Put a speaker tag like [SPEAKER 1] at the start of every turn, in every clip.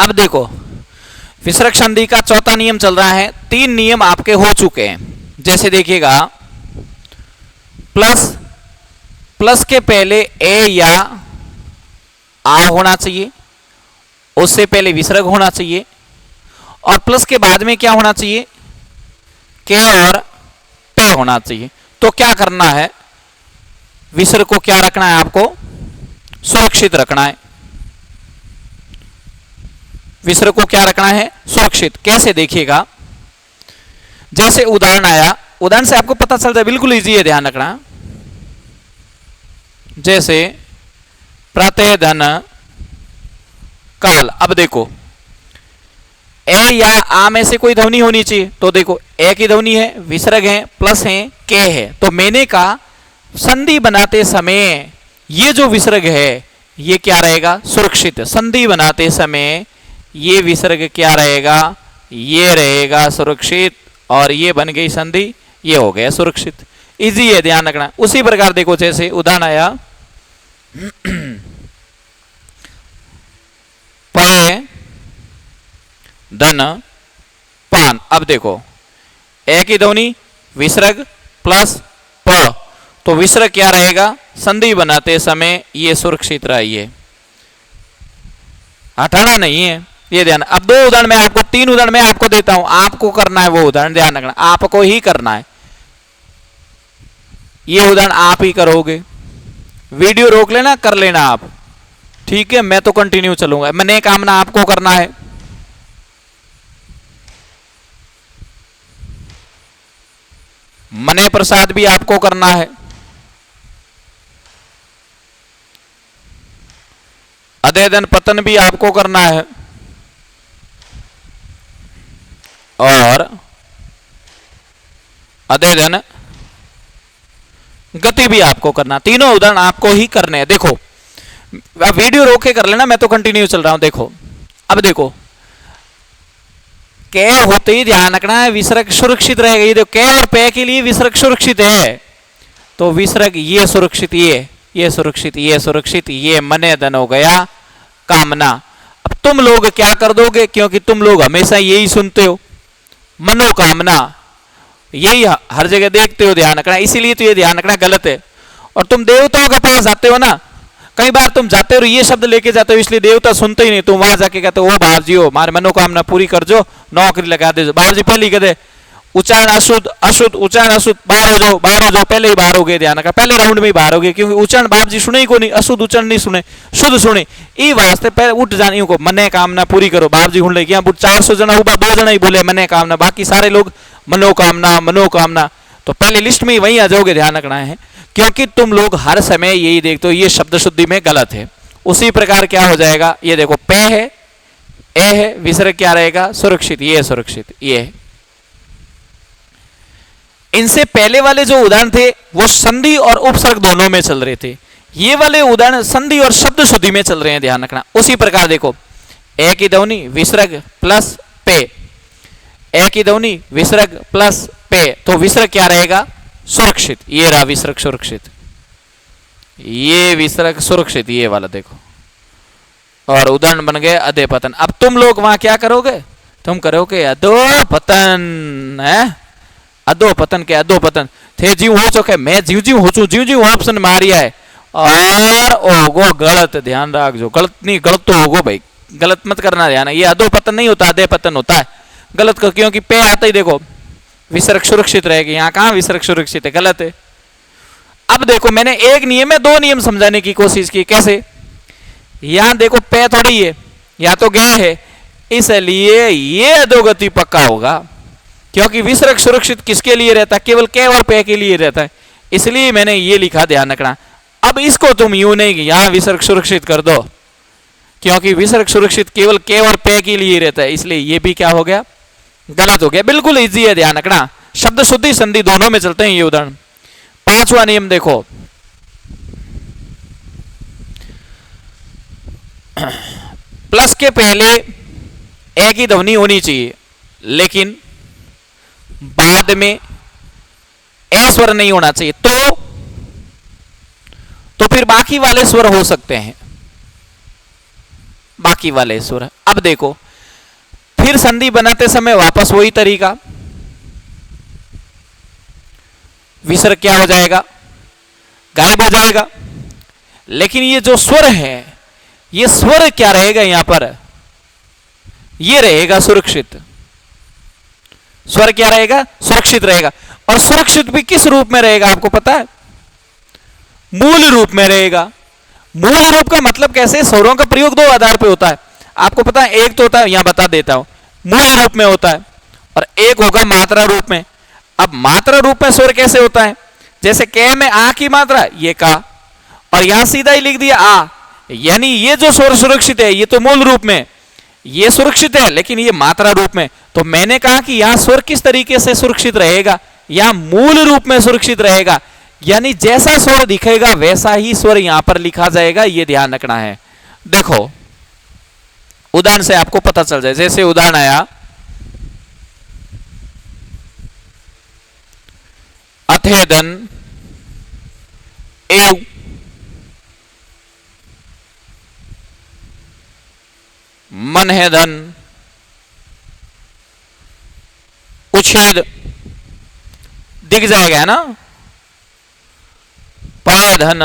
[SPEAKER 1] अब देखो विसर्ग संधि का चौथा नियम चल रहा है। 3 नियम आपके हो चुके हैं। जैसे देखिएगा, प्लस प्लस के पहले ए या आ होना चाहिए, उससे पहले विसर्ग होना चाहिए, और प्लस के बाद में क्या होना चाहिए, के और पे होना चाहिए। तो क्या करना है, विसर्ग को क्या रखना है, आपको सुरक्षित रखना है। विसर्ग को क्या रखना है, सुरक्षित। कैसे देखिएगा, जैसे उदाहरण आया, उदाहरण से आपको पता चलता है, बिल्कुल इजी है, ध्यान रखना। जैसे प्रत्यय धन काल। अब देखो ए या आ में से कोई ध्वनि होनी चाहिए, तो देखो ए की ध्वनि है, विसर्ग है, प्लस है, के है। तो मैंने कहा संधि बनाते समय ये जो विसर्ग है ये क्या रहेगा, सुरक्षित। संधि बनाते समय ये विसर्ग क्या रहेगा, ये रहेगा सुरक्षित, और ये बन गई संधि, ये हो गया सुरक्षित। इजी है, ध्यान रखना। उसी प्रकार देखो, जैसे उदाहरण आया पे धन पान। अब देखो ए की ध्वनि, विसर्ग प्लस प, तो विसर्ग क्या रहेगा, संधि बनाते समय ये सुरक्षित रहिए, हटाना नहीं है, ये ध्यान। अब 2 उदाहरण मैं आपको, 3 उदाहरण मैं आपको देता हूं, आपको करना है वो उदाहरण, ध्यान रखना, आपको ही करना है। ये उदाहरण आप ही करोगे, वीडियो रोक लेना, कर लेना आप, ठीक है। मैं तो कंटिन्यू चलूंगा। मैंने कामना आपको करना है। मने प्रसाद भी आपको करना है, अदेदन पतन भी आपको करना है, और अदेदन गति भी आपको करना। तीनों उदाहरण आपको ही करने हैं। देखो वीडियो रोक के कर लेना, मैं तो कंटिन्यू चल रहा हूं। देखो अब देखो, के होते ही ध्यान रखना है, विसर्ग सुरक्षित रहेगा। ये देखो के और पे के लिए विसर्ग सुरक्षित है, तो विसर्ग ये सुरक्षित, ये सुरक्षित, ये सुरक्षित, ये मने धन हो गया कामना। अब तुम लोग क्या कर दोगे, क्योंकि तुम लोग हमेशा यही सुनते हो, मनोकामना, यही हर जगह देखते हो, ध्यान रखना। इसीलिए तो ये ध्यान रखना गलत है। और तुम देवताओं के पास जाते हो ना, कई बार तुम जाते हो ये शब्द लेके जाते हो, इसलिए देवता सुनते ही नहीं। तुम वहां जाके कहते हो, ओ बाहर जी हो, हमारी मनोकामना पूरी कर जो, नौकरी लगा दे। बाहर जी पहले ही कहते उच्चारण अशुद्ध, अशुद्ध, उच्चारण अशुद्ध, बाहर हो जाओ, बाहर हो जाओ, पहले ही बाहर हो गए, ध्यान रखा, पहले राउंड में ही बाहर हो गए, क्योंकि उच्चारण बाप जी सुने ही को नहीं, अशुद्ध उच्चारण नहीं सुने, शुद्ध सुने। ई वास्ते पहले उठ जाने को, मने कामना पूरी करो। बाप जी हुन ले 400 जना हुआ, 2 जना ही बोले मने कामना, बाकी सारे लोग मनोकामना, मनोकामना। तो पहले लिस्ट में ही वहीं आ जाओगे, ध्यान रखना है, क्योंकि तुम लोग हर समय यही देखते हो, ये शब्द शुद्धि में गलत है। उसी प्रकार क्या हो जाएगा, ये देखो पे है, ए है, विसर्ग क्या रहेगा, सुरक्षित, ये सुरक्षित, ये है। इनसे पहले वाले जो उदाहरण थे वो संधि और उपसर्ग दोनों में चल रहे थे, ये वाले उदाहरण संधि और शब्द शुद्धि में चल रहे हैं, ध्यान रखना। उसी प्रकार देखो ए की ध्वनि विसर्ग प्लस पे, ए की ध्वनि विसर्ग प्लस पे, तो विसर्ग क्या रहेगा, सुरक्षित, ये रहा विसर्ग सुरक्षित, ये विसर्ग सुरक्षित, ये वाला देखो। और उदाहरण बन गए अधे पतन। अब तुम लोग वहां क्या करोगे, तुम करोगे अधो पतन, है अधो पतन के अधो पतन थे जीव हो चुके, मैं जीव जीव हो चू, जीव जीव ऑप्शन मारिया है, और होगो गलत, ध्यान रखो, गलत नहीं, गलत तो होगो भाई, गलत मत करना, ध्यान। ये अधो पतन नहीं होता, अधे पतन होता है, गलत कर, क्योंकि पे आता ही देखो विसर्ग सुरक्षित रहेगी, यहां कहां विसर्ग सुरक्षित है, गलत है। अब देखो मैंने एक नियम में 2 नियम समझाने की कोशिश की, कैसे, यहां देखो पे थोड़ी है, या तो गए है, इसलिए ये अधोगति पक्का होगा, क्योंकि विसर्ग सुरक्षित किसके लिए रहता है, केवल के और पे के लिए रहता है, इसलिए मैंने ये लिखा, ध्यान रखना। अब इसको तुम यूं नहीं कि यहां विसर्ग सुरक्षित कर दो, क्योंकि विसर्ग सुरक्षित केवल के और पे के लिए रहता है, इसलिए ये भी क्या हो गया, गलत हो गया। बिल्कुल इजी है, ध्यान रखना, शब्द शुद्धि संधि दोनों में चलते हैं ये उदाहरण। 5वां नियम देखो, प्लस के पहले ए की ध्वनि होनी चाहिए, लेकिन बाद में ए स्वर नहीं होना चाहिए, तो फिर बाकी वाले स्वर हो सकते हैं, बाकी वाले स्वर। अब देखो फिर संधि बनाते समय वापस वही तरीका, विसर्ग क्या हो जाएगा, गायब हो जाएगा। लेकिन ये जो स्वर है, ये स्वर क्या रहेगा यहां पर, ये रहेगा सुरक्षित। स्वर क्या रहेगा, सुरक्षित रहेगा। और सुरक्षित भी किस रूप में रहेगा आपको पता है, मूल रूप में रहेगा। मूल रूप का मतलब कैसे, स्वरों का प्रयोग दो आधार पे होता है, आपको पता है। एक तो होता है, यहां बता देता हूं, मूल रूप में होता है, और एक होगा मात्रा रूप में। अब मात्रा रूप में स्वर कैसे होता है, जैसे क में आ की मात्रा, ये का, और यहां सीधा ही लिख दिया आ, यानी ये जो स्वर सुरक्षित है ये तो मूल रूप में, ये सुरक्षित है, लेकिन ये मात्रा रूप में। तो मैंने कहा कि यहां स्वर किस तरीके से सुरक्षित रहेगा, यहां मूल रूप में सुरक्षित रहेगा, यानी जैसा स्वर दिखेगा वैसा ही स्वर यहां पर लिखा जाएगा, ये ध्यान रखना है। देखो उदाहरण से आपको पता चल जाए, जैसे उदाहरण आया अथेदन एव, मन है धन, उच्छेद दिख जाएगा है ना, पाय धन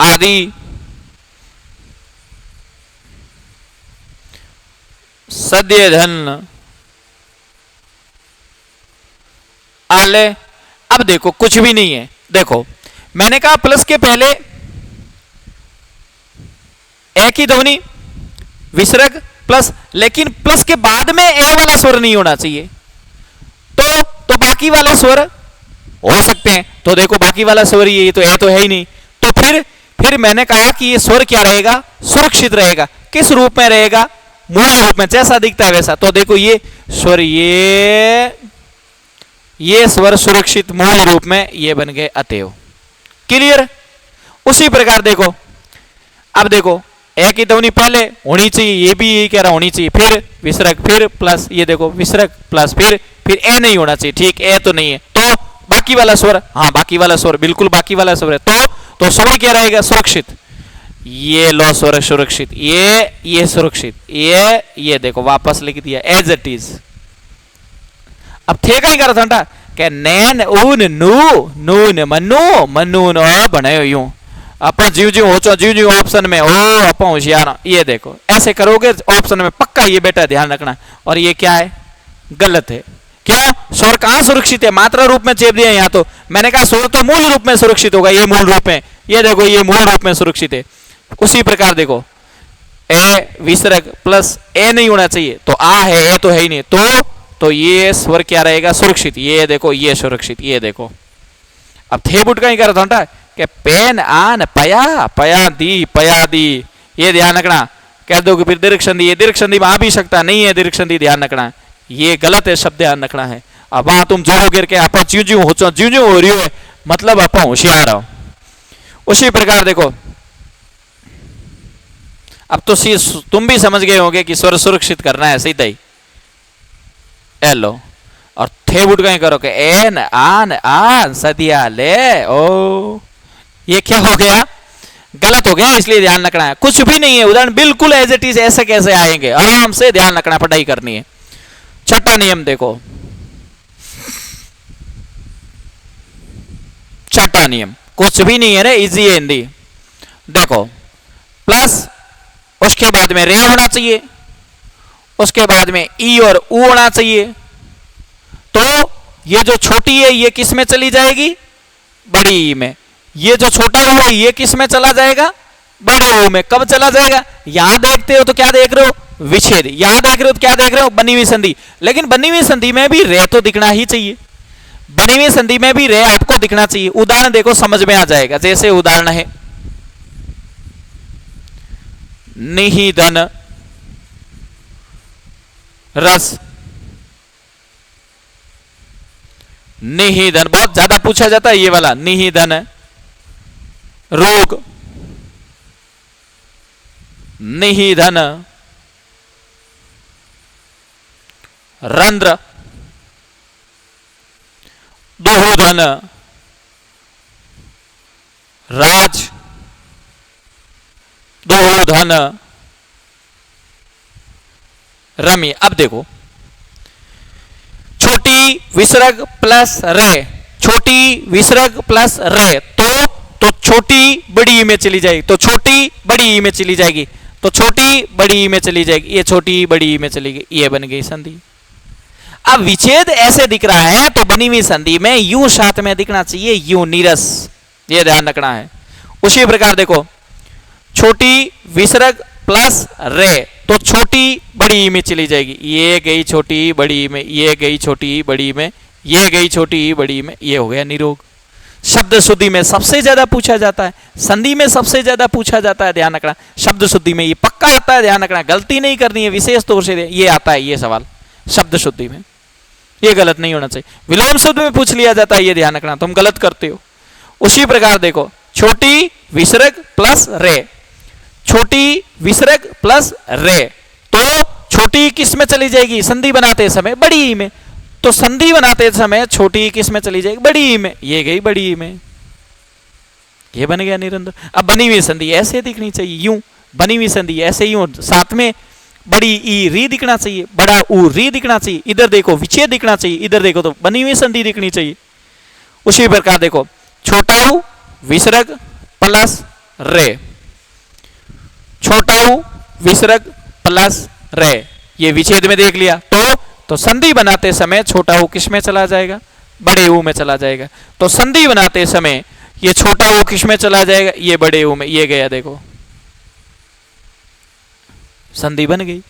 [SPEAKER 1] आदि, सद्य धन आले। अब देखो कुछ भी नहीं है, देखो मैंने कहा प्लस के पहले ए की ध्वनि विसर्ग प्लस, लेकिन प्लस के बाद में ए वाला स्वर नहीं होना चाहिए। तो बाकी वाले स्वर हो सकते हैं, तो देखो बाकी वाला स्वर ये तो ए तो है ही नहीं, तो फिर मैंने कहा कि ये स्वर क्या रहेगा, सुरक्षित रहेगा। किस रूप में रहेगा, मूल रूप में, जैसा दिखता है वैसा। तो देखो ये स्वर, ये स्वर सुरक्षित मूल रूप में ये बन गए अतएव। क्लियर। उसी प्रकार देखो, अब देखो ए की ध्वनि पहले होनी चाहिए, ये भी यही कह रहा होनी चाहिए, फिर विसर्ग, फिर प्लस, ये देखो विसर्ग प्लस, फिर ए नहीं होना चाहिए, ठीक, ए तो नहीं है, तो बाकी वाला स्वर, हाँ बाकी वाला स्वर, बिल्कुल बाकी वाला स्वर है, तो स्वर क्या रहेगा, सुरक्षित। ये लो स्वर सुरक्षित, ये सुरक्षित, ये देखो वापस लिख दिया एज इट इज। अब थे कहीं कर था कि नैन ऊन नू नून मनु मनु नो बनायो यूं, अपन जीव जीव होचो जीव जीव ऑप्शन में ओ अपन होशियार, ये देखो ऐसे करोगे ऑप्शन में पक्का ये बेटा ध्यान रखना। और ये क्या है, गलत है। क्यों, स्वर कहां सुरक्षित है, मात्रा रूप में चेप दिया यहां, तो मैंने कहा स्वर तो मूल रूप में सुरक्षित होगा, ये मूल रूप में, ये देखो ये मूल रूप में सुरक्षित है। उसी प्रकार देखो ए विसर्ग प्लस ए नहीं होना चाहिए, तो आ है, ए तो है ही नहीं, तो ये स्वर क्या रहेगा, सुरक्षित। ये देखो ये सुरक्षित, ये देखो। अब थे बुट का ही कर था कि पेन आन पया पया दी, ये ध्यान रखना। कह दो कि फिर दीर्घ संधि, ये दीर्घ संधि में आ भी सकता नहीं है, दीर्घ संधि ध्यान रखना, ये गलत है, शब्द ध्यान रखना है। अब वहां तुम जोड़ो गिर के आप ज्यू ज्यू हो रही हो, मतलब आप होशियार हो। उसी प्रकार देखो, अब तो तुम भी समझ गए होंगे कि स्वर सुरक्षित करना है, सीधा ही एलो। और थे बुट का ही करो कि एन आन आन सदिया ले ओ, ये क्या हो गया, गलत हो गया, इसलिए ध्यान रखना है। कुछ भी नहीं है, उदाहरण बिल्कुल एज इट इज ऐसे कैसे आएंगे, आराम से ध्यान रखना, पढ़ाई करनी है। छठा नियम देखो, छठा नियम कुछ भी नहीं है रे, इजी है हिंदी। देखो प्लस, उसके बाद में रे होना चाहिए, उसके बाद में ई और ऊ होना चाहिए। तो ये जो छोटी है ये किस में चली जाएगी, बड़ी ई में। ये जो छोटा ऊ है ये किस में चला जाएगा, बड़े ऊ में। कब चला जाएगा, यहां देखते हो तो क्या देख रहे हो, विच्छेद। यहां देख रहे हो तो क्या देख रहे हो, बनी हुई संधि। लेकिन बनी हुई संधि में भी रे तो दिखना ही चाहिए, बनी हुई संधि में भी रे आपको दिखना चाहिए। उदाहरण देखो समझ में आ जाएगा, जैसे उदाहरण है निहिधन रस, निहिधन बहुत ज्यादा पूछा जाता है ये वाला, निहिधन रोग, निहिधन रंध्र, दुहूधन राज, धन रमी। अब देखो छोटी विसर्ग प्लस रे, छोटी विसर्ग प्लस रे, तो छोटी बड़ी ई में चली जाएगी, तो छोटी बड़ी ई में चली जाएगी, तो छोटी बड़ी ई में चली जाएगी, ये छोटी बड़ी ई में चली गई, ये बन गई संधि। अब विच्छेद ऐसे दिख रहा है तो बनी हुई संधि में यूं साथ में दिखना चाहिए, यूं नीरस, ये ध्यान रखना है। उसी प्रकार देखो छोटी विसर्ग प्लस रे, तो छोटी बड़ी ई में चली जाएगी, ये गई छोटी बड़ी में, ये गई छोटी बड़ी में, ये गई छोटी बड़ी में, ये हो गया निरोग। शब्द शुद्धि में सबसे ज्यादा पूछा जाता है, संधि में सबसे ज्यादा पूछा जाता है, ध्यान रखना। शब्द शुद्धि में ये पक्का आता है, ध्यान रखना, गलती नहीं करनी है, विशेष तौर से ये आता है, ये सवाल शब्द शुद्धि में, ये गलत नहीं होना चाहिए। विलोम शुद्ध में पूछ लिया जाता है, ये ध्यान रखना, तुम गलत करते हो। उसी प्रकार देखो छोटी विसर्ग प्लस रे, छोटी विसर्ग प्लस रे, तो छोटी किस में चली जाएगी संधि बनाते समय, बड़ी ई में, तो संधि बनाते समय छोटी किस में चली जाएगी, बड़ी ई में, ये गई बड़ी ई में, ये बन गया निरंतर। अब बनी हुई संधि ऐसे दिखनी चाहिए, यूं बनी हुई संधि ऐसे यूं, साथ में बड़ी ई री दिखना चाहिए, बड़ा ऊ री दिखना चाहिए, इधर देखो विच्छेद दिखना चाहिए, इधर देखो तो बनी हुई संधि दिखनी चाहिए। उसी प्रकार देखो छोटा ऊ विसर्ग प्लस रे, छोटा ऊ विसर्ग प्लस रे, ये विच्छेद में देख लिया, तो संधि बनाते समय छोटा ऊ किस में चला जाएगा, बड़े ऊ में चला जाएगा, तो संधि बनाते समय ये छोटा ऊ किस में चला जाएगा, ये बड़े ऊ में, ये गया देखो संधि बन गई।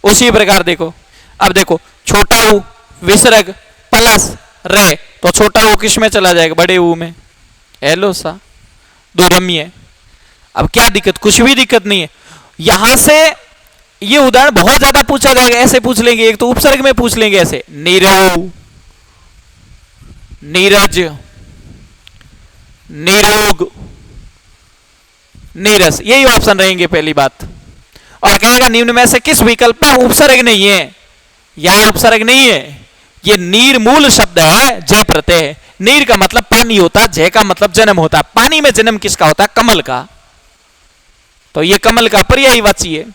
[SPEAKER 1] उसी प्रकार देखो अब देखो छोटा ऊ विसर्ग प्लस रे, तो छोटा ऊ किस में चला जाएगा, बड़े ऊ में, एलो सा दो रमी है। अब क्या दिक्कत, कुछ भी दिक्कत नहीं है। यहां से ये उदाहरण बहुत ज्यादा पूछा जाएगा, ऐसे पूछ लेंगे, एक तो उपसर्ग में पूछ लेंगे ऐसे, नीरव, नीरज, निरोग, नीरस, यही ऑप्शन रहेंगे पहली बात। और कहेगा निम्न में से किस विकल्प में उपसर्ग नहीं है, यहां उपसर्ग नहीं है, ये नीर मूल शब्द है, जय प्रत्यय। नीर का मतलब पानी होता है, जय का मतलब जन्म होता है। पानी में जन्म किसका होता है, कमल का, तो ये कमल का पर्यायवाची है,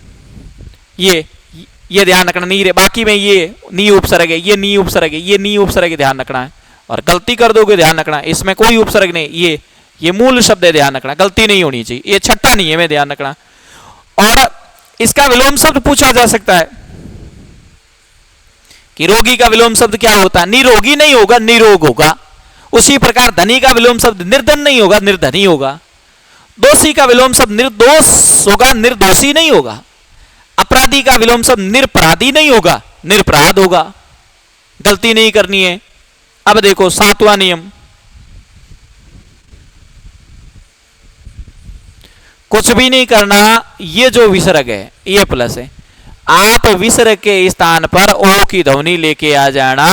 [SPEAKER 1] ये ध्यान रखना, नीर है। बाकी में ये नी उपसर्ग है, ये नी उपसर्ग है, ये नी उपसर्ग है, ध्यान रखना है। और गलती कर दोगे ध्यान रखना, इसमें कोई उपसर्ग नहीं, ये मूल शब्द है, ध्यान रखना, गलती नहीं होनी चाहिए, ये छठा नहीं है, मैं ध्यान रखना। और इसका विलोम शब्द पूछा जा सकता है कि रोगी का विलोम शब्द क्या होता है, निरोगी नहीं होगा, निरोग होगा। उसी प्रकार धनी का विलोम शब्द निर्धन नहीं होगा, निर्धनी होगा। दोषी का विलोम शब्द निर्दोष होगा, निर्दोषी नहीं होगा। अपराधी का विलोम शब्द निरपराधी नहीं होगा, निरपराध होगा। गलती नहीं करनी है। अब देखो सातवां नियम, कुछ भी नहीं करना, ये जो विसर्ग है ये प्लस है, आप विसर्ग के स्थान पर ओ की ध्वनि लेके आ जाना,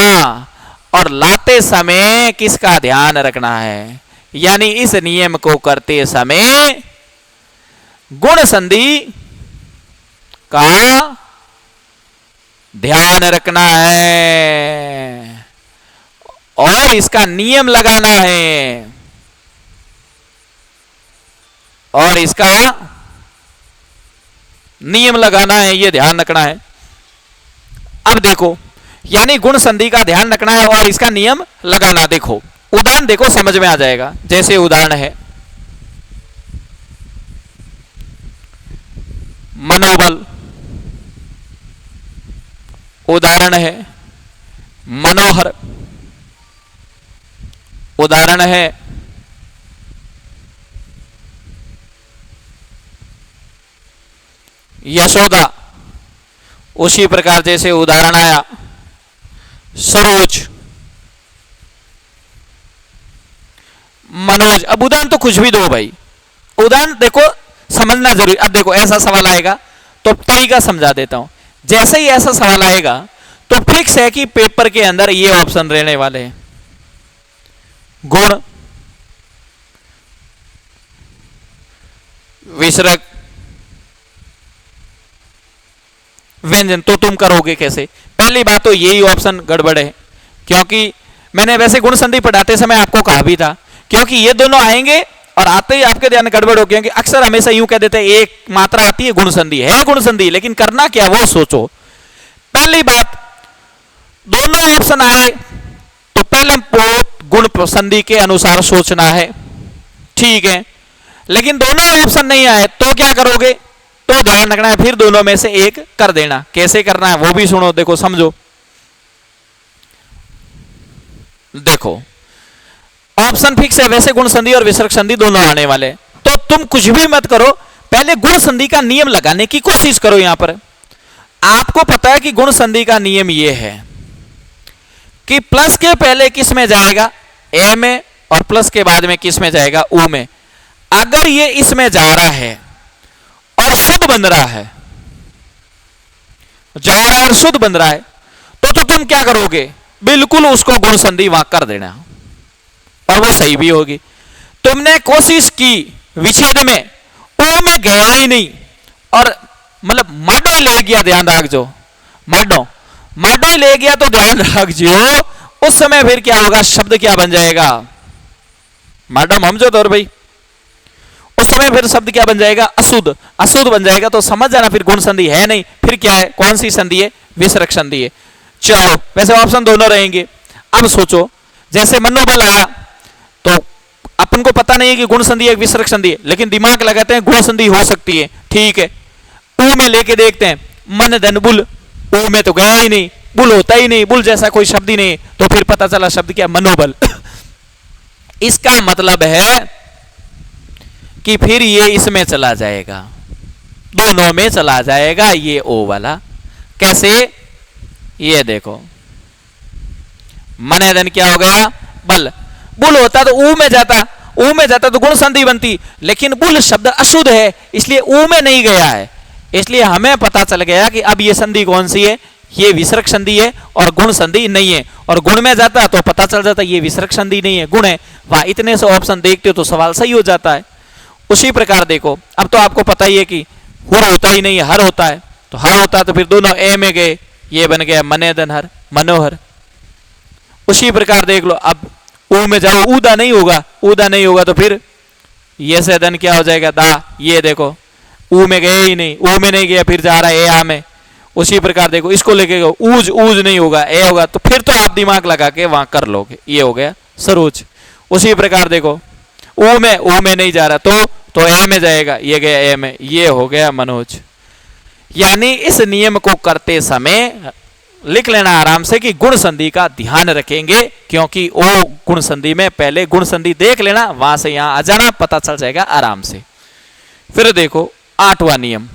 [SPEAKER 1] और लाते समय किसका ध्यान रखना है, यानी इस नियम को करते समय गुण संधि का ध्यान रखना है और इसका नियम लगाना है, और इसका नियम लगाना है, ये ध्यान रखना है। अब देखो, यानी गुण संधि का ध्यान रखना है और इसका नियम लगाना। देखो उदाहरण देखो, समझ में आ जाएगा। जैसे उदाहरण है मनोबल, उदाहरण है मनोहर, उदाहरण है यशोदा। उसी प्रकार जैसे उदाहरण आया सरोज, मनोज। अब उदाहरण तो कुछ भी दो भाई, उदाहरण देखो समझना जरूरी। अब देखो ऐसा सवाल आएगा तो तरीका समझा देता हूं। जैसे ही ऐसा सवाल आएगा तो फिक्स है कि पेपर के अंदर ये ऑप्शन रहने वाले हैं, गुण, विसर्ग, व्यंजन। तो तुम करोगे कैसे? पहली बात तो यही ऑप्शन गड़बड़ है, क्योंकि मैंने वैसे गुण संधि पढ़ाते समय आपको कहा भी था, क्योंकि ये दोनों आएंगे और आते ही आपके ध्यान गड़बड़ हो गया कि अक्सर हमेशा यूं कह देते हैं एक मात्रा आती है गुण संधि है, गुण संधि, लेकिन करना क्या वो सोचो। पहली बात, दोनों ऑप्शन आए तो पहले हमको गुण संधि के अनुसार सोचना है, ठीक है। लेकिन दोनों ऑप्शन नहीं आए तो क्या करोगे, तो ध्यान रखना है फिर दोनों में से एक कर देना। कैसे करना है वो भी सुनो, देखो समझो। देखो ऑप्शन फिक्स है, वैसे गुण संधि और विसर्ग संधि दोनों आने वाले, तो तुम कुछ भी मत करो, पहले गुण संधि का नियम लगाने की कोशिश करो। यहां पर आपको पता है कि गुण संधि का नियम यह है कि प्लस के पहले किस में जाएगा, ए में, और प्लस के बाद में किस में जाएगा, ऊ में। अगर ये इसमें जा रहा है और शुद्ध बन रहा है, जा रहा है और शुद्ध बन रहा है, तो तुम क्या करोगे, बिल्कुल उसको गुण संधि वहां कर देना, और वो सही भी होगी। तुमने कोशिश की विच्छेद में, ऊ में गया ही नहीं, और मतलब माडो ही ले गया, ध्यान रखो, माडो माडो ही ले गया, तो ध्यान रखो उस समय फिर क्या होगा, शब्द क्या बन जाएगा, मैडम हम जो दौर भाई, उस समय फिर शब्द क्या बन जाएगा, अशुद्ध, अशुद्ध बन जाएगा। तो समझ जाना फिर गुण संधि है नहीं, फिर क्या है, कौन सी संधि है, विसर्ग संधि है। चलो वैसे ऑप्शन दोनों रहेंगे। अब सोचो जैसे मनोबल आया, तो अपन को पता नहीं है कि गुण संधि है विसर्ग संधि है, लेकिन दिमाग लगाते हैं गुण संधि हो सकती है, ठीक है। ऊ में लेके देखते हैं, मन धन बुल, ऊ में तो गया ही नहीं, बुल होता ही नहीं, बुल जैसा कोई शब्द ही नहीं, तो फिर पता चला शब्द क्या, मनोबल। इसका मतलब है कि फिर ये इसमें चला जाएगा, दोनों में चला जाएगा ये ओ वाला। कैसे, ये देखो मने धन क्या हो गया, बल, बुल होता तो ऊ में जाता, ऊ में जाता तो गुण संधि बनती, लेकिन बुल शब्द अशुद्ध है इसलिए ऊ में नहीं गया है, इसलिए हमें पता चल गया कि अब ये संधि कौन सी है, ये विसर्ग संधि है और गुण संधि नहीं है। और गुण में जाता तो पता चल जाता ये विसर्ग संधि नहीं है, गुण है। वहां इतने से ऑप्शन देखते हो तो सवाल सही हो जाता है। उसी प्रकार देखो, अब तो आपको पता ही है कि हुर होता ही नहीं है, हर होता है, तो हर होता है तो फिर दोनों ए में गए, ये बन गया मनेदन हर, मनोहर। उसी प्रकार देख लो, अब ऊ में जाओ, ऊदा नहीं होगा, ऊदा नहीं होगा तो फिर ये से धन क्या हो जाएगा, दा, ये देखो ऊ में गए ही नहीं, ऊ में नहीं गया, फिर जा रहा है ए आ में। उसी प्रकार देखो इसको लेके गो, ऊज, ऊज नहीं होगा, ए होगा, तो फिर तो आप दिमाग लगा के वहां कर लोगे, ये हो गया सरोज। उसी प्रकार देखो ऊ में नहीं जा रहा, तो ए में जाएगा, ये गया ए में, ये हो गया मनोज। यानी इस नियम को करते समय लिख लेना आराम से कि गुण संधि का ध्यान रखेंगे, क्योंकि ओ गुण संधि में पहले गुण संधि देख लेना, वहां से यहां आ जाना, पता चल जाएगा आराम से। फिर देखो 8वां नियम,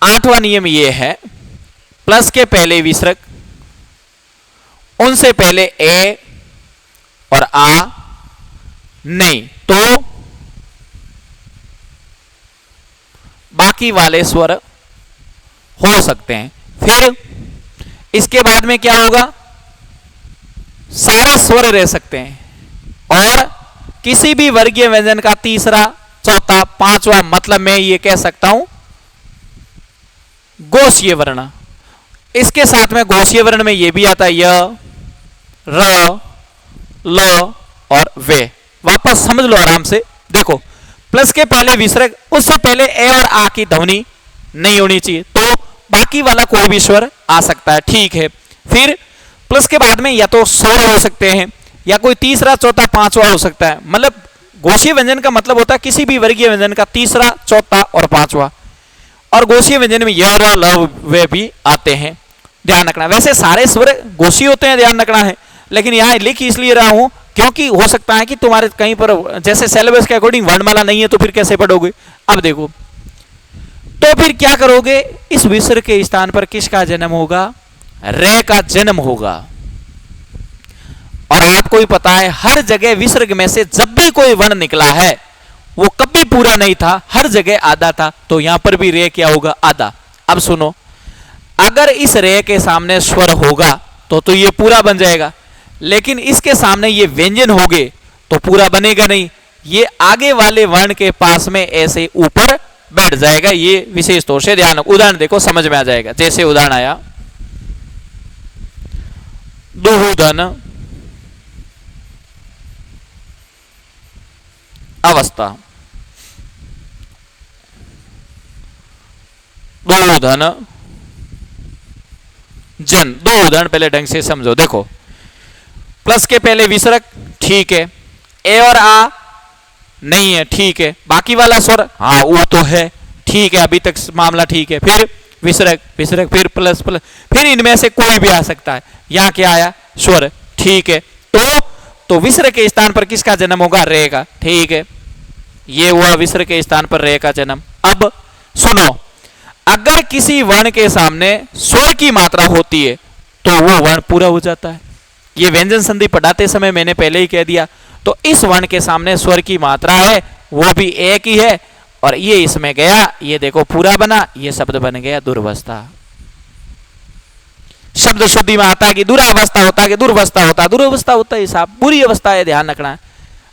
[SPEAKER 1] 8वां नियम ये है, प्लस के पहले विसर्ग, उनसे पहले ए और आ नहीं, तो बाकी वाले स्वर हो सकते हैं। फिर इसके बाद में क्या होगा, सारे स्वर रह सकते हैं, और किसी भी वर्गीय व्यंजन का तीसरा, चौथा, पांचवा, मतलब मैं ये कह सकता हूं गोशीय वर्ण। इसके साथ में गोशीय वर्ण में ये भी आता है य, र, ल और वे। वापस समझ लो आराम से, देखो प्लस के पहले विसर्ग, उससे पहले ए और आ की ध्वनि नहीं होनी चाहिए, तो बाकी वाला कोई भी स्वर आ सकता है, ठीक है। फिर प्लस के बाद में या तो स्वर हो सकते हैं, या कोई तीसरा, चौथा, पांचवा हो सकता है। मतलब गोशीय व्यंजन का मतलब होता है किसी भी वर्गीय व्यंजन का तीसरा, चौथा और पांचवा, और गोशीय व्यंजन में य, र, ल, वे भी आते हैं, ध्यान रखना। वैसे सारे स्वर गोशीय होते हैं, ध्यान रखना है, लेकिन यहां लिख इसलिए रहा हूं क्योंकि हो सकता है कि तुम्हारे कहीं पर जैसे सिलेबस के अकॉर्डिंग वर्णमाला नहीं है, तो फिर कैसे पढ़ोगे। अब देखो, तो फिर क्या करोगे, इस विसर्ग के स्थान पर किसका जन्म होगा, रे का जन्म होगा। और आपको ही पता है हर जगह विसर्ग में से जब भी कोई वर्ण निकला है वो कभी पूरा नहीं था, हर जगह आधा था, तो यहां पर भी रे क्या होगा, आधा। अब सुनो, अगर इस रे के सामने स्वर होगा तो ये पूरा बन जाएगा, लेकिन इसके सामने ये व्यंजन होंगे तो पूरा बनेगा नहीं, ये आगे वाले वर्ण के पास में ऐसे ऊपर बैठ जाएगा। ये विशेष तौर से ध्यान, उदाहरण देखो समझ में आ जाएगा। जैसे उदाहरण आया, दुहुधन, अवस्था। दो उदाहरण जन, दो उदाहरण पहले ढंग से समझो। देखो, प्लस के पहले विसर्ग, ठीक है, ए और आ नहीं है, ठीक है, बाकी वाला स्वर हाँ वो तो है, ठीक है, अभी तक मामला ठीक है। फिर विसर्ग, विसर्ग, फिर प्लस प्लस, फिर इनमें से कोई भी आ सकता है। यहां क्या आया? स्वर, ठीक है। तो विसर्ग के स्थान पर किसका जन्म होगा? रे का, ठीक है, ये हुआ विसर्ग के स्थान पर रे का जन्म। अब सुनो, अगर किसी वर्ण के सामने स्वर की मात्रा होती है तो वो वर्ण पूरा हो जाता है। ये व्यंजन संधि पढ़ाते समय मैंने पहले ही कह दिया। तो इस वर्ण के सामने स्वर की मात्रा है, वो भी एक ही है, और ये इसमें गया, ये देखो पूरा बना, ये शब्द बन गया दुर्वस्था। शब्द शुद्धि में आता है कि दुरावस्था होता है कि दुर्वस्था होता है, दुरावस्था होता है साहब, बुरी अवस्था है, ध्यान रखना है।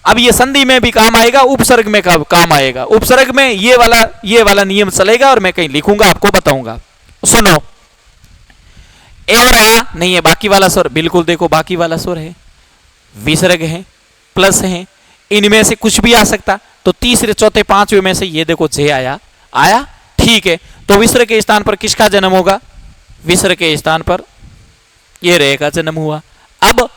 [SPEAKER 1] अब ये संधि में भी काम आएगा, उपसर्ग में काम आएगा। उपसर्ग में ये वाला नियम चलेगा, और मैं कहीं लिखूंगा आपको बताऊंगा। सुनो, ए और आ नहीं है, बाकी वाला स्वर, बिल्कुल देखो बाकी वाला स्वर है, विसर्ग है, प्लस है, इनमें से कुछ भी आ सकता। तो तीसरे, चौथे, पांचवें में से ये देखो जे आया, ठीक है। तो विसर्ग के स्थान पर किसका जन्म होगा? विसर्ग के स्थान पर ये रे का जन्म हुआ। अब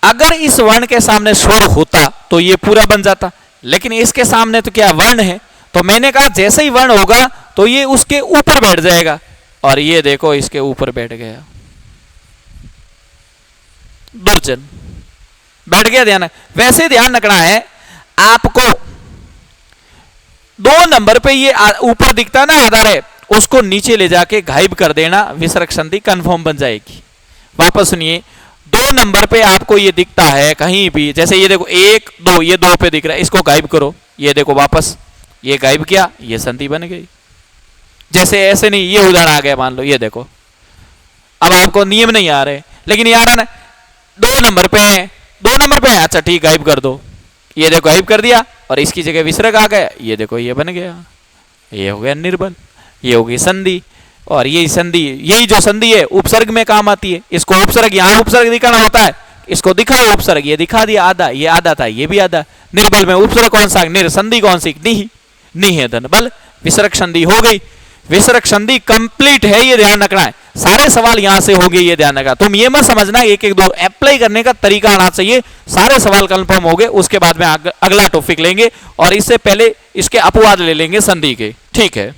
[SPEAKER 1] अगर इस वर्ण के सामने स्वर होता तो ये पूरा बन जाता, लेकिन इसके सामने तो क्या वर्ण है, तो मैंने कहा जैसे ही वर्ण होगा तो ये उसके ऊपर बैठ जाएगा, और ये देखो इसके ऊपर बैठ गया, दुर्जन बैठ गया। ध्यान, वैसे ध्यान रखना है आपको, 2 नंबर पे ये ऊपर दिखता ना आधार है, उसको नीचे ले जाके गायब कर देना, विसर्ग संधि कंफर्म बन जाएगी। वापस सुनिए, 2 नंबर पे आपको ये दिखता है कहीं भी, जैसे ये देखो 1 2, ये 2 पे दिख रहा है, इसको गायब करो, ये देखो वापस ये गायब किया, ये संधि बन गई। जैसे ऐसे नहीं, ये उदाहरण आ गया, मान लो ये देखो, अब आपको नियम नहीं आ रहे, लेकिन ये आ रहा ना, 2 नंबर पे है, 2 नंबर पे है, अच्छा ठीक, गायब कर दो, ये देखो गायब कर दिया, और इसकी जगह विसर्ग आ गया, ये देखो ये बन गया, ये हो गया निर्बल, ये होगी संधि। और यही संधि, यही जो संधि है उपसर्ग में काम आती है। इसको उपसर्ग, यहां उपसर्ग दिखाना होता है, इसको दिखाओ उपसर्ग, ये दिखा दिया आधा, ये आधा था, ये भी आधा। निर्बल में उपसर्ग कौन सा? निर, संधि कौन सी? नहीं है धन बल, विसर्ग संधि हो गई, विसर्ग संधि कंप्लीट है, ये ध्यान रखना है। सारे सवाल यहां से हो गए, ये ध्यान रखना। तुम ये मत समझना एक एक दो, अप्लाई करने का तरीका आना चाहिए। सारे सवाल कंफर्म हो गए, उसके बाद में अगला टॉपिक लेंगे, और इससे पहले इसके अपवाद ले लेंगे संधि के, ठीक है।